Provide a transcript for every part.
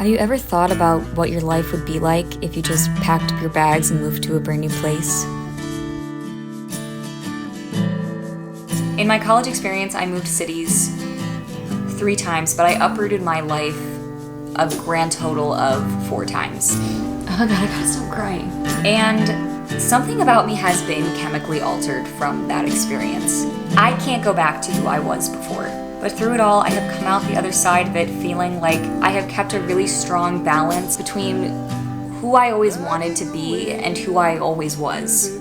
Have you ever thought about what your life would be like if you just packed up your bags and moved to a brand new place? In my college experience, I moved cities 3 times, but I uprooted my life a grand total of 4 times. Oh god, I gotta stop crying. And something about me has been chemically altered from that experience. I can't go back to who I was before. But through it all, I have come out the other side of it feeling like I have kept a really strong balance between who I always wanted to be and who I always was.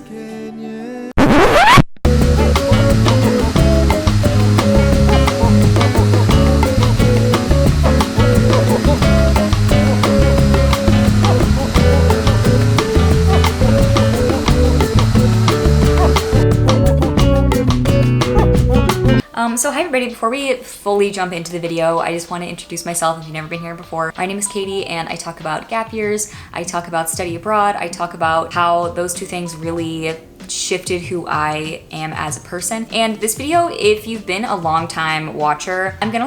So hi everybody, before we fully jump into the video, I just want to introduce myself if you've never been here before. My name is Katie and I talk about gap years, I talk about study abroad, I talk about how those 2 things really shifted who I am as a person. And this video, if you've been a long time watcher, I'm gonna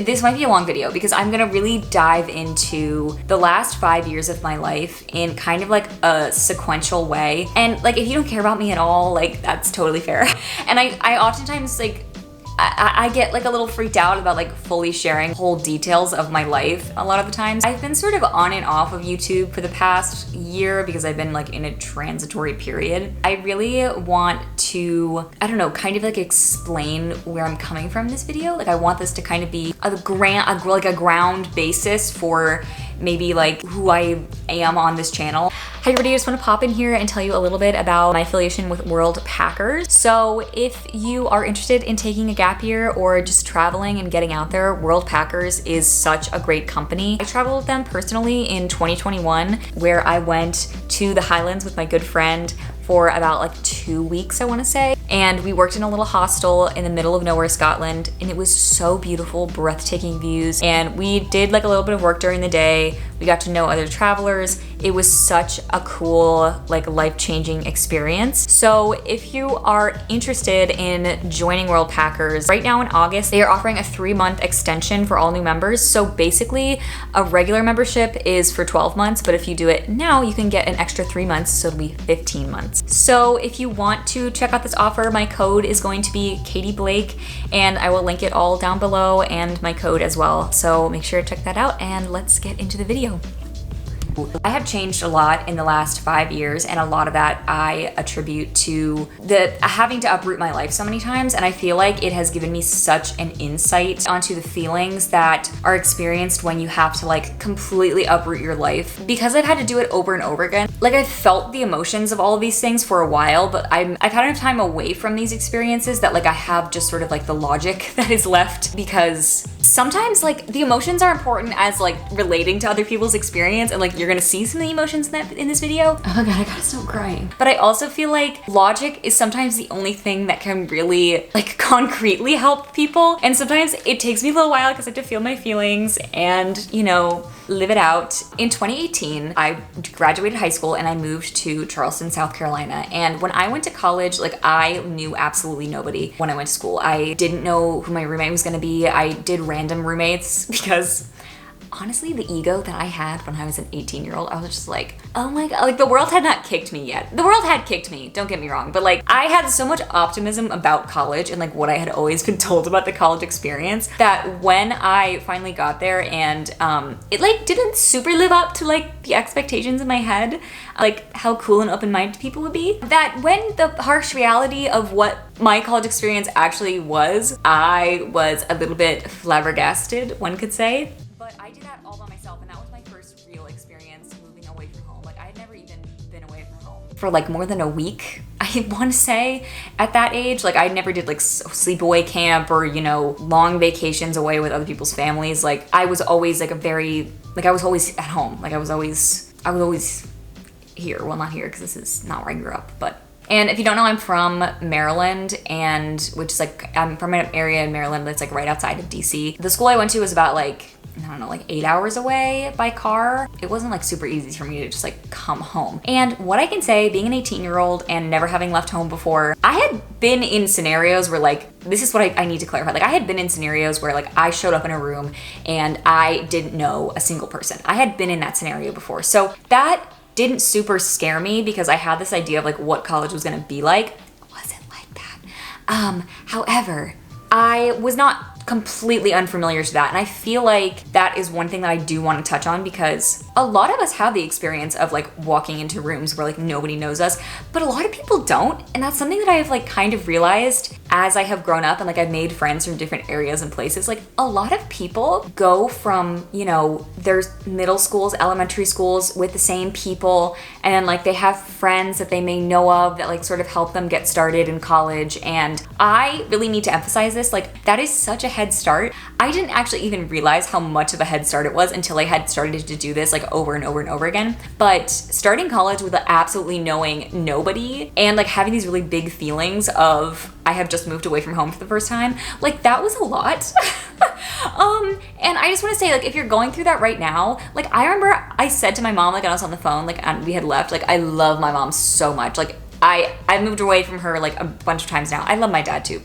this might be a long video because I'm gonna really dive into the last 5 years of my life in kind of like a sequential way. And like, if you don't care about me at all, like that's totally fair. And I oftentimes like, I get like a little freaked out about like fully sharing whole details of my life a lot of the times. I've been sort of on and off of YouTube for the past year because I've been like in a transitory period. I really want to, I don't know, kind of like explain where I'm coming from in this video. Like I want this to kind of be a ground basis for maybe like who I am on this channel. Hi everybody, I just want to pop in here and tell you a little bit about my affiliation with World Packers. So if you are interested in taking a gap year or just traveling and getting out there, World Packers is such a great company. I traveled with them personally in 2021 where I went to the Highlands with my good friend for about like 2 weeks, I wanna say. And we worked in a little hostel in the middle of nowhere, Scotland, and it was so beautiful, breathtaking views. And we did like a little bit of work during the day. We got to know other travelers. It was such a cool, like life-changing experience. So if you are interested in joining World Packers, right now in August, they are offering a 3-month extension for all new members. So basically a regular membership is for 12 months, but if you do it now, you can get an extra 3 months, so it'll be 15 months. So if you want to check out this offer, my code is going to be KATIEBLAKE, and I will link it all down below and my code as well. So make sure to check that out and let's get into the video. I have changed a lot in the last 5 years, and a lot of that I attribute to having to uproot my life so many times, and I feel like it has given me such an insight onto the feelings that are experienced when you have to like completely uproot your life. Because I've had to do it over and over again, like I've felt the emotions of all of these things for a while, but I've had enough time away from these experiences that like I have just sort of like the logic that is left, because sometimes like the emotions are important as like relating to other people's experience, and like you're gonna see some of the emotions in this video. Oh god, I gotta stop crying. But I also feel like logic is sometimes the only thing that can really like concretely help people. And sometimes it takes me a little while because I have to feel my feelings and, you know, live it out. In 2018, I graduated high school and I moved to Charleston, South Carolina. And when I went to college, like I knew absolutely nobody when I went to school. I didn't know who my roommate was gonna be. I did random roommates because honestly, the ego that I had when I was an 18-year-old, I was just like, oh my god, like the world had not kicked me yet. The world had kicked me, don't get me wrong, but like I had so much optimism about college and like what I had always been told about the college experience that when I finally got there and it like didn't super live up to like the expectations in my head, like how cool and open-minded people would be, that when the harsh reality of what my college experience actually was, I was a little bit flabbergasted, one could say. But I did that all by myself, and that was my first real experience moving away from home. Like I had never even been away from home for like more than a week, I want to say, at that age. Like I never did like sleepaway camp or, you know, long vacations away with other people's families. Like I was always like I was always at home. Like I was always here. Well, not here because this is not where I grew up, but And if you don't know, I'm from Maryland, and which is like, I'm from an area in Maryland that's like right outside of DC. The school I went to was about like, I don't know, like 8 hours away by car. It wasn't like super easy for me to just like come home. And what I can say, being an 18-year-old and never having left home before, I had been in scenarios where like, this is what I need to clarify. Like I had been in scenarios where like I showed up in a room and I didn't know a single person. I had been in that scenario before. So that didn't super scare me because I had this idea of like what college was gonna be like. It wasn't like that. However, I was not completely unfamiliar to that. And I feel like that is one thing that I do want to touch on, because a lot of us have the experience of like walking into rooms where like nobody knows us, but a lot of people don't. And that's something that I've like kind of realized as I have grown up and like I've made friends from different areas and places. Like a lot of people go from, you know, their middle schools, elementary schools with the same people, and then like they have friends that they may know of that like sort of help them get started in college. And I really need to emphasize this, like that is such a head start. I didn't actually even realize how much of a head start it was until I had started to do this like over and over and over again. But starting college with absolutely knowing nobody and like having these really big feelings of I have just moved away from home for the first time, like that was a lot. And I just want to say, like, if you're going through that right now, like I remember I said to my mom, like when I was on the phone, like and we had left, like I love my mom so much. Like I moved away from her like a bunch of times now. I love my dad too.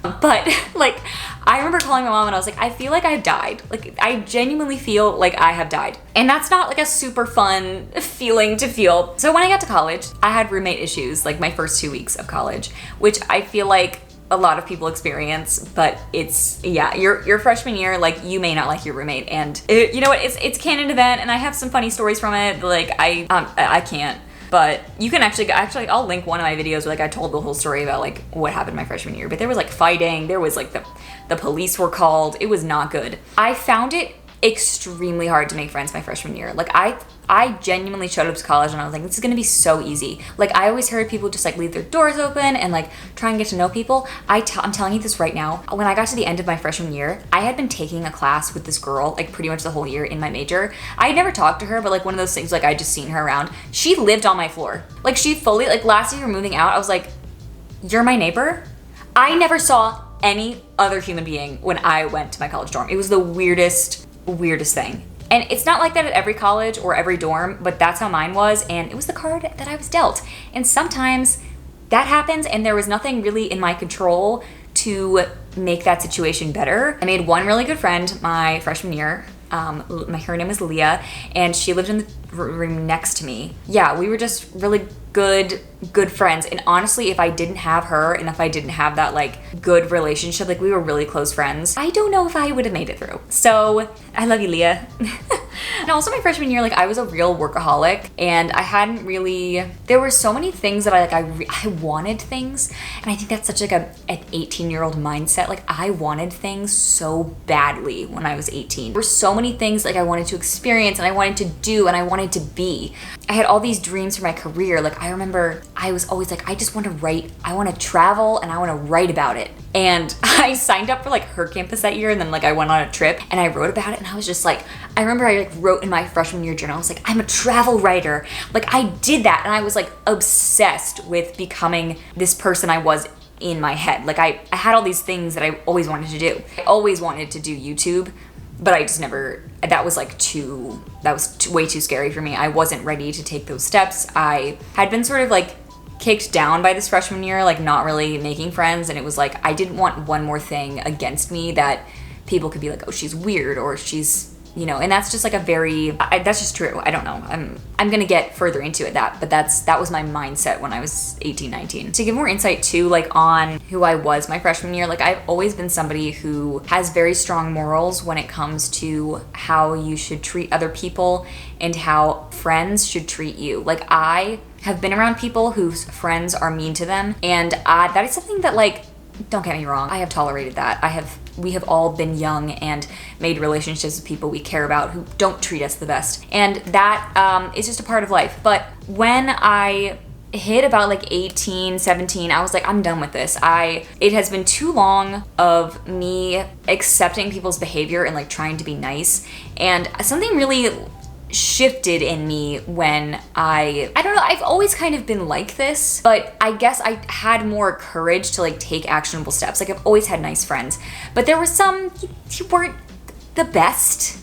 But like, I remember calling my mom and I was like, I feel like I've died. Like I genuinely feel like I have died. And that's not like a super fun feeling to feel. So when I got to college, I had roommate issues like my first 2 weeks of college, which I feel like a lot of people experience, but it's, yeah, your freshman year, like you may not like your roommate, and you know what, it's canon event, and I have some funny stories from it. Like I can't. But you can actually, I'll link one of my videos where like I told the whole story about like what happened my freshman year. But there was like fighting, there was like the police were called. It was not good. I found it extremely hard to make friends my freshman year. Like I genuinely showed up to college and I was like, this is gonna be so easy. Like I always heard people just like leave their doors open and like try and get to know people. I'm telling you this right now. When I got to the end of my freshman year, I had been taking a class with this girl like pretty much the whole year in my major. I had never talked to her, but like one of those things, like I just seen her around. She lived on my floor. Like she fully, like last year we were moving out, I was like, you're my neighbor? I never saw any other human being when I went to my college dorm. It was the weirdest thing. And it's not like that at every college or every dorm, but that's how mine was, and it was the card that I was dealt. And sometimes that happens and there was nothing really in my control to make that situation better. I made one really good friend my freshman year. Her name is Leah, and she lived in the room next to me. Yeah, we were just really good friends. And honestly, if I didn't have her and if I didn't have that like good relationship, like we were really close friends, I don't know if I would have made it through. So I love you, Leah. And also my freshman year, like I was a real workaholic, and I hadn't really, there were so many things that I wanted things. And I think that's such like an 18-year-old mindset. Like I wanted things so badly when I was 18. There were so many things like I wanted to experience and I wanted to do and I wanted to be. I had all these dreams for my career. Like I remember I was always like, I just want to write, I want to travel and I want to write about it. And I signed up for like her campus that year, and then like I went on a trip and I wrote about it, and I was just like, I remember I like wrote in my freshman year journal, I was like, I'm a travel writer. Like I did that, and I was like obsessed with becoming this person I was in my head. Like I had all these things that I always wanted to do. I always wanted to do YouTube, but I just never, that was way too scary for me. I wasn't ready to take those steps. I had been sort of like kicked down by this freshman year, like not really making friends. And it was like, I didn't want one more thing against me that people could be like, oh, she's weird, or she's, you know, and that's just like a very, that's just true. I don't know. I'm gonna get further into it, but that was my mindset when I was 18, 19. To give more insight too, like on who I was my freshman year, like I've always been somebody who has very strong morals when it comes to how you should treat other people and how friends should treat you. Like I have been around people whose friends are mean to them, and that is something that, like, don't get me wrong, I have tolerated that. We have all been young and made relationships with people we care about who don't treat us the best, and that is just a part of life. But when I hit about like 18, 17, I was like, I'm done with this. It has been too long of me accepting people's behavior and like trying to be nice, and something really shifted in me when I don't know, I've always kind of been like this, but I guess I had more courage to like take actionable steps. Like I've always had nice friends, but there were some who weren't the best.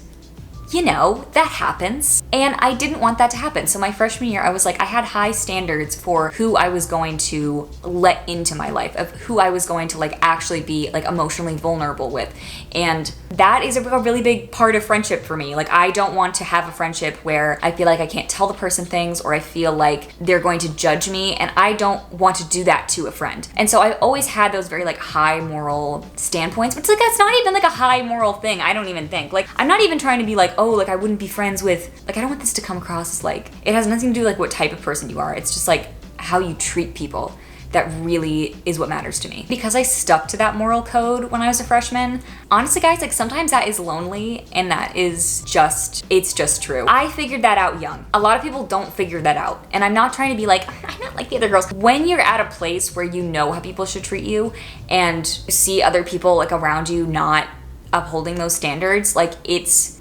You know, that happens. And I didn't want that to happen. So my freshman year, I was like, I had high standards for who I was going to let into my life, of who I was going to like actually be like emotionally vulnerable with. And that is a really big part of friendship for me. Like I don't want to have a friendship where I feel like I can't tell the person things, or I feel like they're going to judge me, and I don't want to do that to a friend. And so I've always had those very like high moral standpoints, but it's like, that's not even like a high moral thing. I don't even think. Like I'm not even trying to be like, oh, like I wouldn't be friends with, like I don't want this to come across as like, it has nothing to do with like what type of person you are. It's just like how you treat people that really is what matters to me. Because I stuck to that moral code when I was a freshman, honestly guys, like sometimes that is lonely, and that is just, it's just true. I figured that out young. A lot of people don't figure that out. And I'm not trying to be like, I'm not like the other girls. When you're at a place where you know how people should treat you, and you see other people like around you not upholding those standards, like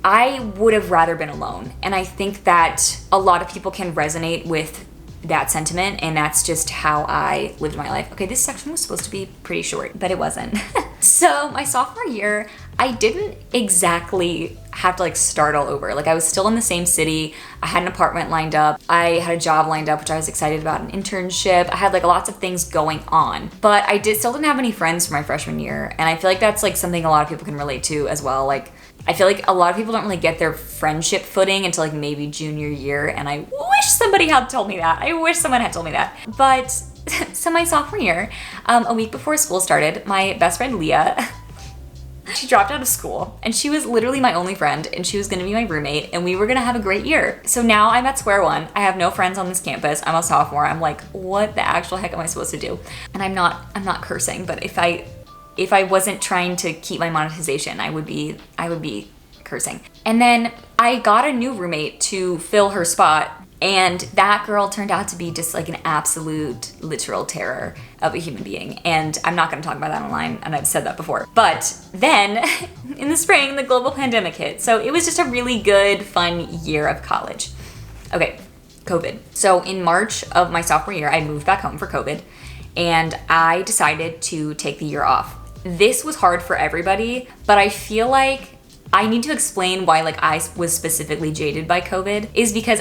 I would have rather been alone. And I think that a lot of people can resonate with that sentiment, and that's just how I lived my life. Okay, this section was supposed to be pretty short, but it wasn't. So my sophomore year, I didn't exactly have to like start all over. Like I was still in the same city. I had an apartment lined up. I had a job lined up, which I was excited about, an internship. I had like lots of things going on, but I still didn't have any friends for my freshman year. And I feel like that's like something a lot of people can relate to as well. Like I feel like a lot of people don't really get their friendship footing until like maybe junior year. And I wish somebody had told me that. I wish someone had told me that. But so my sophomore year, a week before school started, my best friend Leah, she dropped out of school, and she was literally my only friend, and she was gonna be my roommate, and we were gonna have a great year. So now I'm at square one. I have no friends on this campus. I'm a sophomore. I'm like, what the actual heck am I supposed to do? And I'm not cursing, but if I wasn't trying to keep my monetization, I would be cursing. And then I got a new roommate to fill her spot, and that girl turned out to be just like an absolute literal terror of a human being. And I'm not gonna talk about that online, and I've said that before. But then in the spring, the global pandemic hit. So it was just a really good, fun year of college. Okay, COVID. So in March of my sophomore year, I moved back home for COVID, and I decided to take the year off. This was hard for everybody, but I feel like I need to explain why like I was specifically jaded by COVID, is because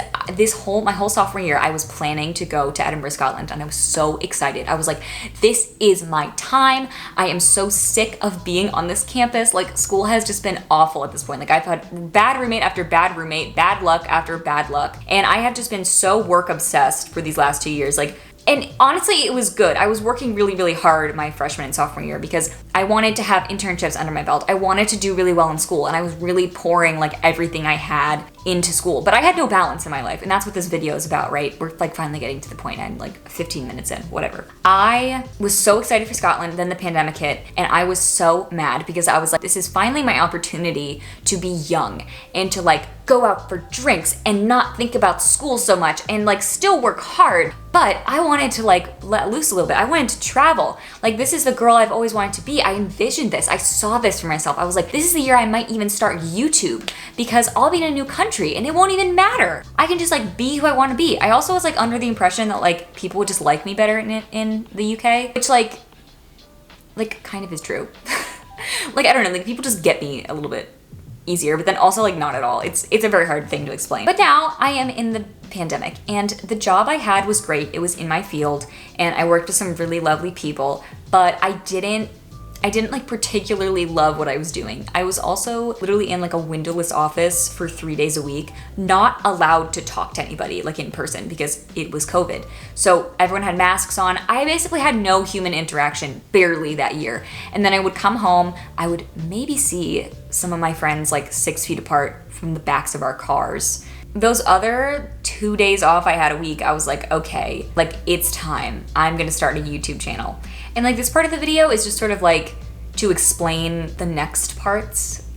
my whole sophomore year, I was planning to go to Edinburgh, Scotland, and I was so excited. I was like, this is my time. I am so sick of being on this campus. Like school has just been awful at this point. Like I've had bad roommate after bad roommate, bad luck after bad luck. And I have just been so work obsessed for these last 2 years. Like, and honestly, it was good. I was working really, really hard my freshman and sophomore year because I wanted to have internships under my belt. I wanted to do really well in school, and I was really pouring like everything I had into school. But I had no balance in my life, and that's what this video is about, right? We're like finally getting to the point. I'm like 15 minutes in, whatever. I was so excited for Scotland, then the pandemic hit, and I was so mad because I was like, this is finally my opportunity to be young and to like go out for drinks and not think about school so much and like still work hard. But I wanted to like let loose a little bit. I wanted to travel. Like this is the girl I've always wanted to be. I envisioned this. I saw this for myself. I was like, this is the year I might even start YouTube because I'll be in a new country and it won't even matter. I can just like be who I want to be. I also was like under the impression that like people would just like me better in the UK, which like kind of is true. Like, I don't know, like people just get me a little bit easier, but then also like not at all. It's a very hard thing to explain. But now I am in the pandemic, and the job I had was great. It was in my field, and I worked with some really lovely people, but I didn't like particularly love what I was doing. I was also literally in like a windowless office for 3 days a week, not allowed to talk to anybody like in person because it was COVID. So everyone had masks on. I basically had no human interaction, barely that year. And then I would come home, I would maybe see some of my friends like 6 feet apart from the backs of our cars. Those other 2 days off I had a week, I was like, okay, like it's time. I'm gonna start a YouTube channel. And like this part of the video is just sort of like to explain the next parts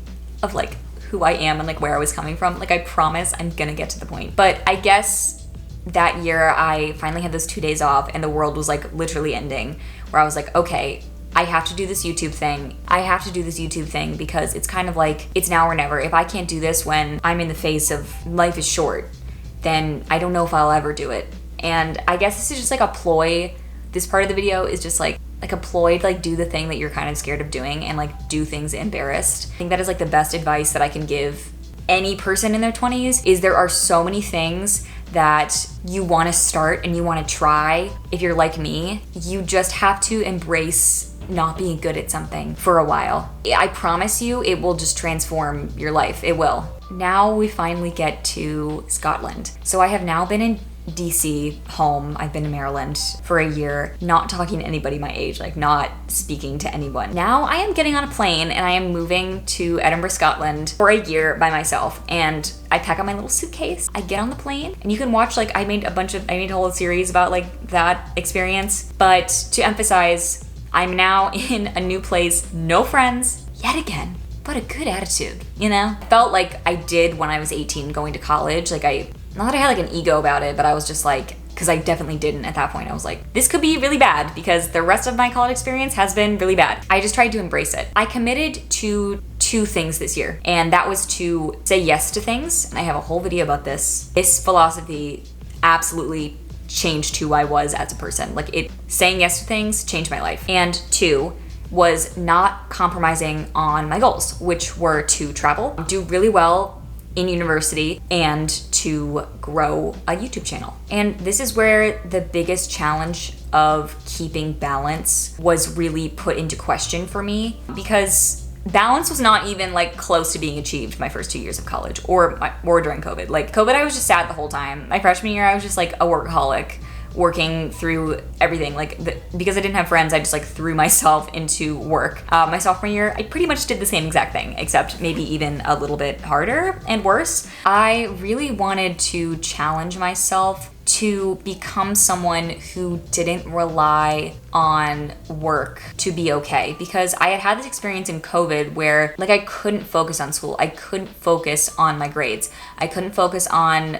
of like who I am and like where I was coming from. Like I promise I'm gonna get to the point. But I guess that year I finally had those 2 days off and the world was like literally ending, where I was like, okay, I have to do this YouTube thing. I have to do this YouTube thing because it's kind of like, it's now or never. If I can't do this when I'm in the face of life is short, then I don't know if I'll ever do it. And I guess this is just like a ploy. This part of the video is just like a ploy to like do the thing that you're kind of scared of doing and like do things embarrassed. I think that is like the best advice that I can give any person in their 20s is there are so many things that you want to start and you want to try. If you're like me, you just have to embrace not being good at something for a while. I promise you, it will just transform your life. It will. Now we finally get to Scotland. So I have now been in DC home. I've been in Maryland for a year, not talking to anybody my age, like not speaking to anyone. Now I am getting on a plane and I am moving to Edinburgh, Scotland for a year by myself. And I pack up my little suitcase, I get on the plane, and you can watch, like I made a whole series about like that experience. But to emphasize, I'm now in a new place, no friends, yet again, but a good attitude, you know? Felt like I did when I was 18 going to college. Like not that I had like an ego about it, but I was just like, because I definitely didn't at that point. I was like, this could be really bad because the rest of my college experience has been really bad. I just tried to embrace it. I committed to 2 things this year, and that was to say yes to things. And I have a whole video about this. This philosophy absolutely changed who I was as a person. Like saying yes to things changed my life. And 2 was not compromising on my goals, which were to travel, do really well in university, and to grow a YouTube channel. And this is where the biggest challenge of keeping balance was really put into question for me, because balance was not even like close to being achieved my first 2 years of college or during COVID. Like COVID, I was just sad the whole time. My freshman year, I was just like a workaholic, working through everything. Because I didn't have friends, I just like threw myself into work. My sophomore year, I pretty much did the same exact thing, except maybe even a little bit harder and worse. I really wanted to challenge myself to become someone who didn't rely on work to be okay, because I had this experience in COVID where like I couldn't focus on school. I couldn't focus on my grades. I couldn't focus on,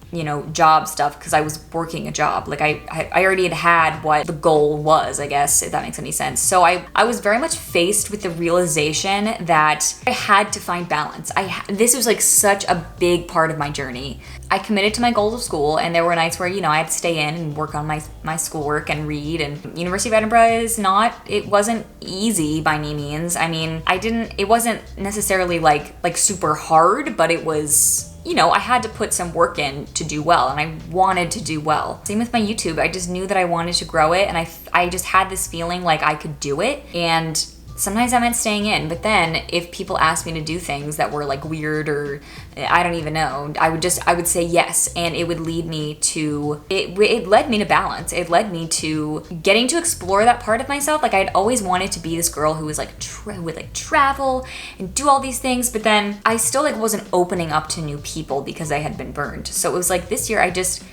job stuff because I was working a job. Like I already had what the goal was, I guess, if that makes any sense. So I was very much faced with the realization that I had to find balance. This was like such a big part of my journey. I committed to my goals of school, and there were nights where, I had to stay in and work on my schoolwork and read. And University of Edinburgh it wasn't easy by any means. I mean, it wasn't necessarily like super hard, but it was, I had to put some work in to do well, and I wanted to do well. Same with my YouTube. I just knew that I wanted to grow it, and I just had this feeling like I could do it. And sometimes I meant staying in, but then if people asked me to do things that were like weird or I don't even know, I would say yes, and it would lead me to, it led me to balance. It led me to getting to explore that part of myself. Like I'd always wanted to be this girl who was like, would travel and do all these things, but then I still like wasn't opening up to new people because I had been burned. So it was like this year I just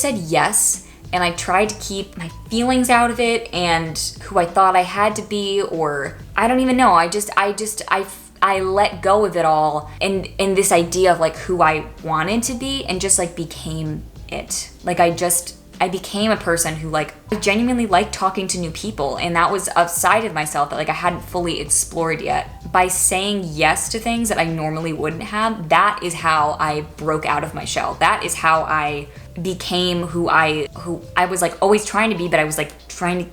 said yes. And I tried to keep my feelings out of it and who I thought I had to be, or I don't even know. I let go of it all and this idea of like who I wanted to be, and just like became it. Like I became a person who like I genuinely liked talking to new people, and that was a side of myself that like I hadn't fully explored yet. By saying yes to things that I normally wouldn't have, that is how I broke out of my shell. That is how I became who I was like always trying to be, but I was like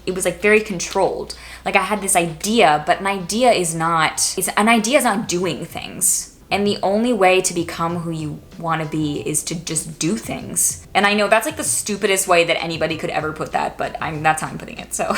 it was like very controlled. Like I had this idea, but an idea is not doing things. And the only way to become who you want to be is to just do things. And I know that's like the stupidest way that anybody could ever put that, but that's how I'm putting it. So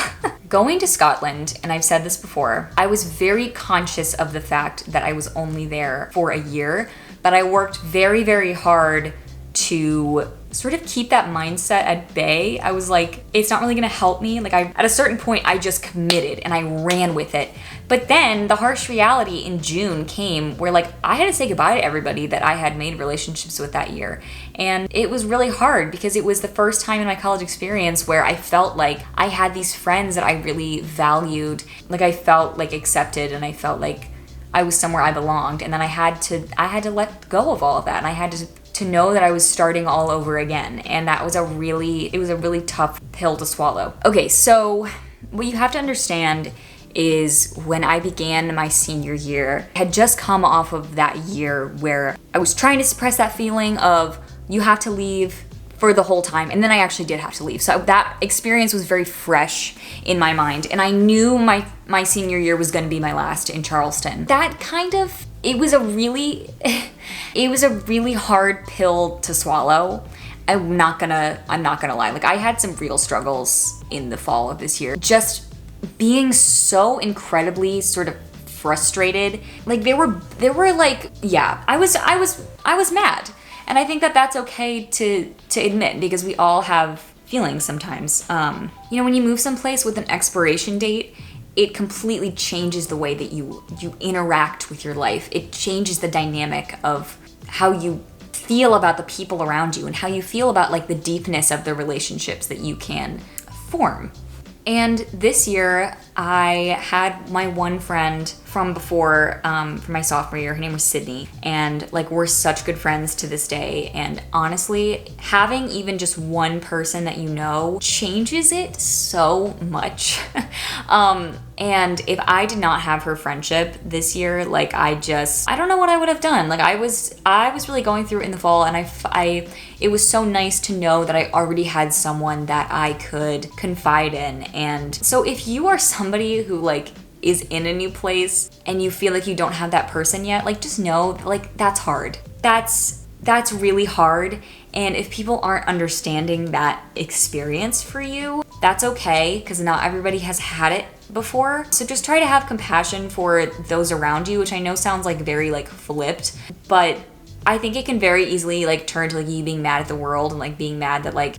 going to Scotland, and I've said this before, I was very conscious of the fact that I was only there for a year, but I worked very, very hard to sort of keep that mindset at bay. I was like, it's not really gonna help me. Like at a certain point, I just committed and I ran with it. But then the harsh reality in June came where like I had to say goodbye to everybody that I had made relationships with that year. And it was really hard because it was the first time in my college experience where I felt like I had these friends that I really valued. Like I felt like accepted, and I felt like I was somewhere I belonged. And then I had to let go of all of that, and I had to know that I was starting all over again. And that was a really tough pill to swallow. Okay, so what you have to understand is when I began my senior year. I had just come off of that year where I was trying to suppress that feeling of you have to leave for the whole time, and then I actually did have to leave. So that experience was very fresh in my mind, and I knew my senior year was gonna be my last in Charleston. That kind of, it was a really hard pill to swallow. I'm not gonna lie. Like, I had some real struggles in the fall of this year. Just being so incredibly sort of frustrated. Like, there were like, yeah, I was mad. And I think that that's okay to admit, because we all have feelings sometimes. You know, when you move someplace with an expiration date, it completely changes the way that you interact with your life. It changes the dynamic of how you feel about the people around you and how you feel about like the deepness of the relationships that you can form. And this year, I had my one friend from before, from my sophomore year. Her name was Sydney, and like, we're such good friends to this day. And honestly, having even just one person that you know changes it so much. And if I did not have her friendship this year, like, I don't know what I would have done. Like, I was really going through it in the fall, and it was so nice to know that I already had someone that I could confide in. And so if you are somebody who like is in a new place and you feel like you don't have that person yet, like, just know, like, that's hard. That's really hard. And if people aren't understanding that experience for you, that's okay, because not everybody has had it before. So just try to have compassion for those around you, which I know sounds like very like flipped, but I think it can very easily like turn to like you being mad at the world and like being mad that like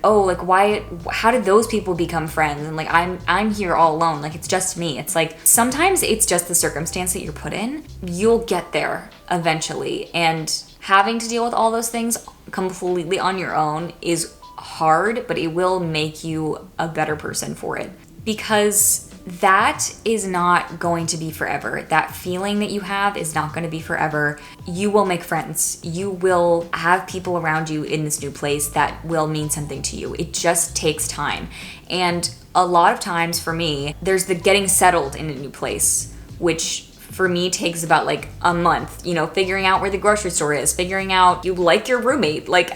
oh, like, why, how did those people become friends? And like, I'm here all alone. Like, it's just me. It's like, sometimes it's just the circumstance that you're put in. You'll get there eventually. And having to deal with all those things completely on your own is hard, but it will make you a better person for it. Because that is not going to be forever. That feeling that you have is not going to be forever. You will make friends. You will have people around you in this new place that will mean something to you. It just takes time. And a lot of times for me, there's the getting settled in a new place, which for me takes about like a month, you know, figuring out where the grocery store is, figuring out you like your roommate. Like,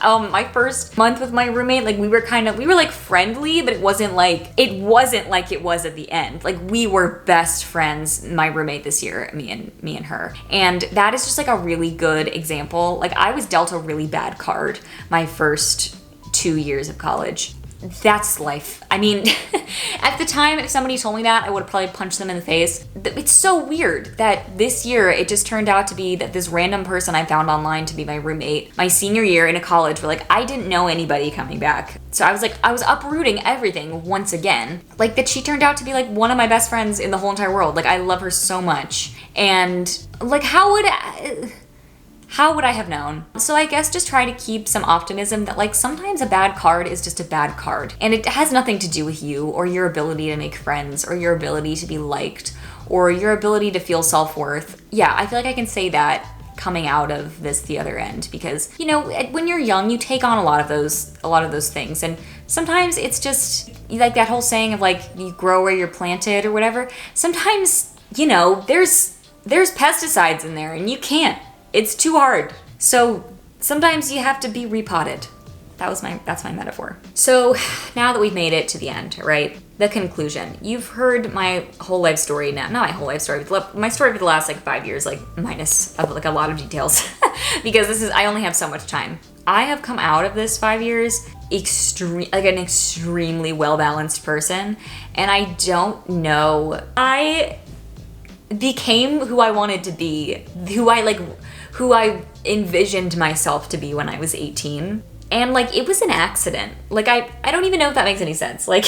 my first month with my roommate, like, we were like friendly, but it wasn't like it was at the end. Like, we were best friends, my roommate this year, me and her. And that is just like a really good example. Like, I was dealt a really bad card my first 2 years of college. That's life. I mean, at the time, if somebody told me that, I would have probably punched them in the face. It's so weird that this year, it just turned out to be that this random person I found online to be my roommate, my senior year in a college where like, I didn't know anybody coming back. So I was uprooting everything once again. Like, that she turned out to be like one of my best friends in the whole entire world. Like, I love her so much. And like, how would I have known? So I guess just try to keep some optimism that like, sometimes a bad card is just a bad card, and it has nothing to do with you or your ability to make friends or your ability to be liked or your ability to feel self-worth. Yeah, I feel like I can say that coming out of this the other end, because, you know, when you're young, you take on a lot of those things, and sometimes it's just like that whole saying of like, you grow where you're planted or whatever. Sometimes, you know, there's pesticides in there and you can't. It's too hard. So sometimes you have to be repotted. That's my metaphor. So now that we've made it to the end, right? The conclusion. You've heard my whole life story now. Not my whole life story, but my story for the last like 5 years, like minus like a lot of details, because I only have so much time. I have come out of this 5 years an extremely well-balanced person, and I don't know. I became who I wanted to be, who I envisioned myself to be when I was 18. And like, it was an accident. Like, I don't even know if that makes any sense. Like,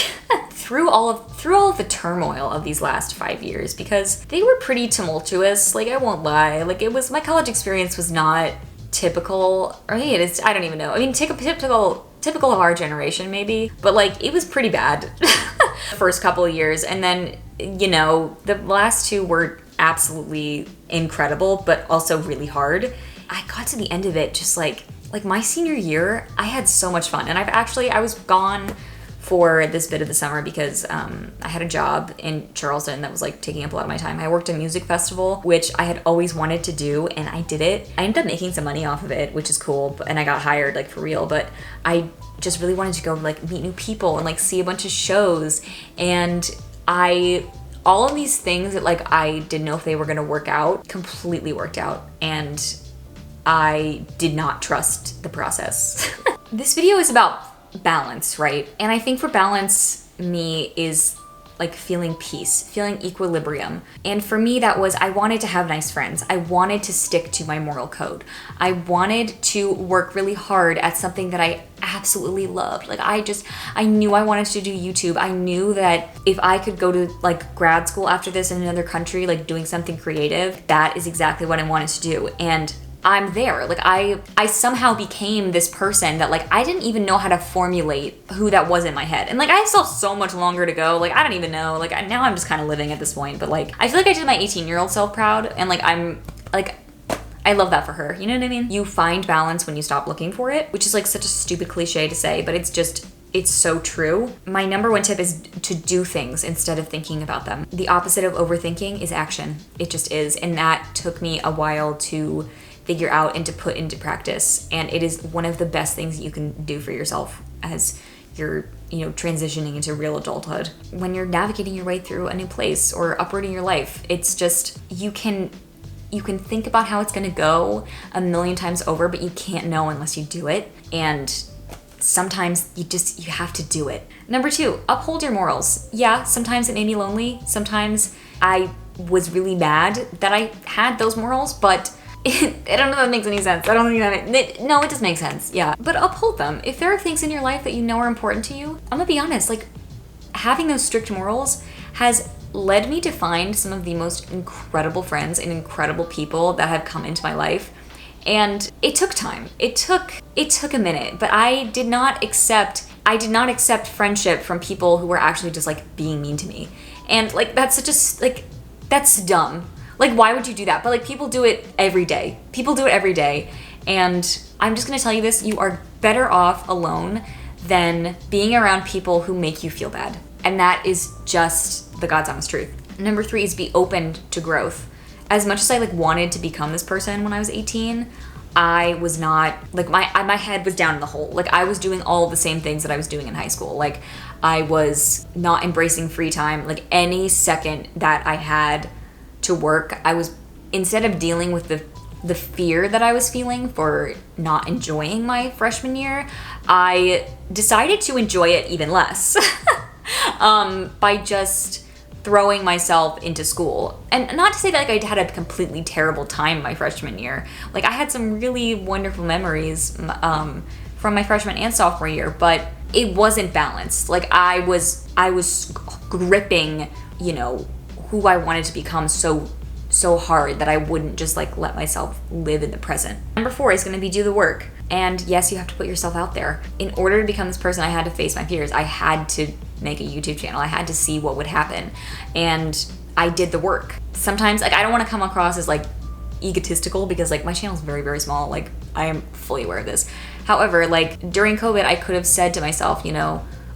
through all of the turmoil of these last 5 years, because they were pretty tumultuous. Like, I won't lie. Like, my college experience was not typical, or hey, I don't even know. I mean, typical of our generation maybe, but like, it was pretty bad the first couple of years. And then, you know, the last two were absolutely incredible, but also really hard. I got to the end of it just like my senior year, I had so much fun. And I was gone for this bit of the summer because I had a job in Charleston that was like taking up a lot of my time. I worked a music festival, which I had always wanted to do, and I did it. I ended up making some money off of it, which is cool, and I got hired like for real, but I just really wanted to go like meet new people and like see a bunch of shows, and all of these things that like I didn't know if they were gonna work out completely worked out, and I did not trust the process. This video is about balance, right? And I think for balance, me is like feeling peace, feeling equilibrium. And for me, that was I wanted to have nice friends. I wanted to stick to my moral code. I wanted to work really hard at something that I absolutely loved. Like I knew I wanted to do YouTube. I knew that if I could go to like grad school after this in another country, like doing something creative, that is exactly what I wanted to do. And I'm there. Like I somehow became this person that like I didn't even know how to formulate who that was in my head. And like I still have so much longer to go. Like I don't even know. Like now I'm just kind of living at this point. But like I feel like I did my 18-year-old self proud, and like I'm like I love that for her. You know what I mean? You find balance when you stop looking for it, which is like such a stupid cliche to say, but it's so true. My number one tip is to do things instead of thinking about them. The opposite of overthinking is action. It just is. And that took me a while to figure out and to put into practice. And it is one of the best things you can do for yourself as you're, transitioning into real adulthood. When you're navigating your way through a new place or uprooting your life, it's just, you can think about how it's gonna go a million times over, but you can't know unless you do it. And sometimes you have to do it. Number 2, uphold your morals. Yeah, sometimes it made me lonely. Sometimes I was really mad that I had those morals, but I don't know if that makes any sense. I don't think no, it does make sense, yeah. But uphold them. If there are things in your life that you know are important to you, I'm gonna be honest, like having those strict morals has led me to find some of the most incredible friends and incredible people that have come into my life. And it took time. It took a minute, but I did not accept friendship from people who were actually just like being mean to me. And like that's that's dumb. Like, why would you do that? But like people do it every day. And I'm just gonna tell you this, you are better off alone than being around people who make you feel bad. And that is just the God's honest truth. Number 3 is be open to growth. As much as I like wanted to become this person when I was 18, I was not, like my head was down in the hole. Like I was doing all the same things that I was doing in high school. Like I was not embracing free time. Like any second that I had to work, I was, instead of dealing with the fear that I was feeling for not enjoying my freshman year, I decided to enjoy it even less by just throwing myself into school. And not to say that like I had a completely terrible time my freshman year. Like I had some really wonderful memories from my freshman and sophomore year, but it wasn't balanced. Like I was gripping, who I wanted to become so hard that I wouldn't just like let myself live in the present. Number 4 is gonna be do the work. And yes, you have to put yourself out there. In order to become this person, I had to face my fears. I had to make a YouTube channel. I had to see what would happen. And I did the work. Sometimes, like, I don't wanna come across as like egotistical because like my channel is very, very small. Like I am fully aware of this. However, like during COVID, I could have said to myself,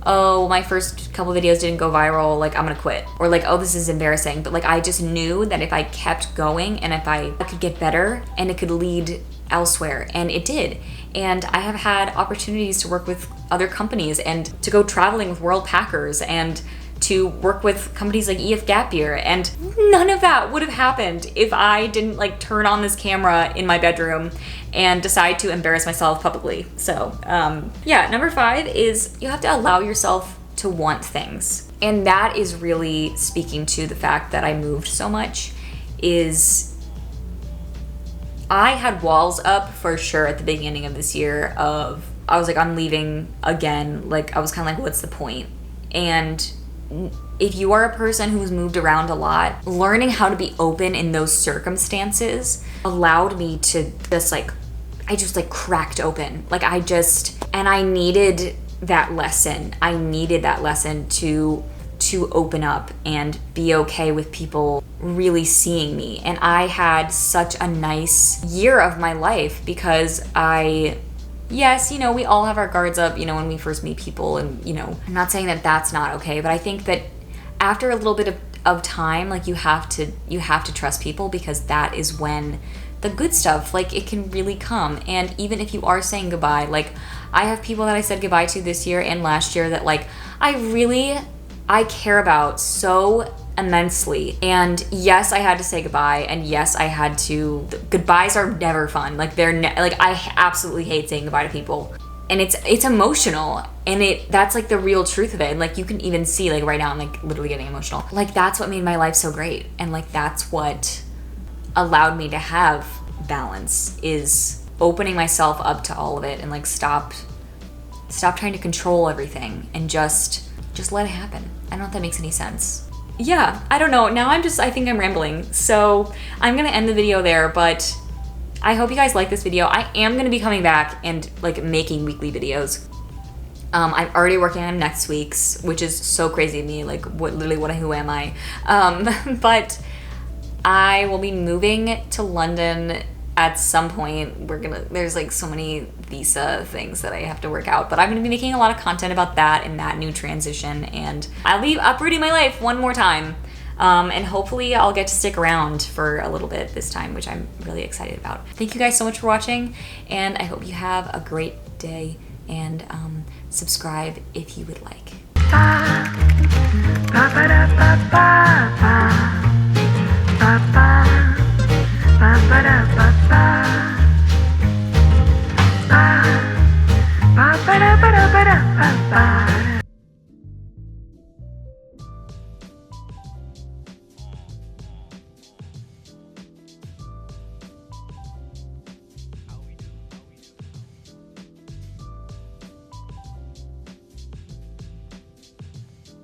oh, my first couple videos didn't go viral, like I'm gonna quit. Or like, oh, this is embarrassing. But like I just knew that if I kept going and if I could get better and it could lead elsewhere, and it did. And I have had opportunities to work with other companies and to go traveling with World Packers and to work with companies like EF Gap Year, and none of that would have happened if I didn't like turn on this camera in my bedroom and decide to embarrass myself publicly. So yeah, number 5 is you have to allow yourself to want things. And that is really speaking to the fact that I moved so much. Is I had walls up for sure at the beginning of this year of, I was like, I'm leaving again. Like I was kind of like, what's the point? And if you are a person who's moved around a lot, learning how to be open in those circumstances allowed me to just like, I just like cracked open. Like and I needed that lesson. I needed that lesson to open up and be okay with people really seeing me. And I had such a nice year of my life because I yes, you know, we all have our guards up, you know, when we first meet people, and, you know, I'm not saying that that's not okay, but I think that after a little bit of time, like, you have to trust people, because that is when the good stuff, like, it can really come. And even if you are saying goodbye, like, I have people that I said goodbye to this year and last year that, like, I care about so immensely. And yes, I had to say goodbye, and yes, I had to. Goodbyes are never fun. Like, like, I absolutely hate saying goodbye to people, and it's emotional, and that's like the real truth of it. And like, you can even see, like, right now I'm like literally getting emotional. Like, that's what made my life so great, and like, that's what allowed me to have balance, is opening myself up to all of it, and like, stop trying to control everything, and just let it happen. I don't know if that makes any sense. Yeah, I don't know. Now I think I'm rambling. So I'm gonna end the video there, but I hope you guys like this video. I am gonna be coming back and like making weekly videos. I'm already working on next week's, which is so crazy to me. Like, who am I? But I will be moving to London at some point. There's like so many visa things that I have to work out, but I'm gonna be making a lot of content about that and that new transition, and I'll be uprooting my life one more time. And hopefully I'll get to stick around for a little bit this time, which I'm really excited about. Thank you guys so much for watching, and I hope you have a great day, and subscribe if you would like. Ba, ba, ba, da, ba, ba, ba, ba, ba, ba, ba, da, ba, ba.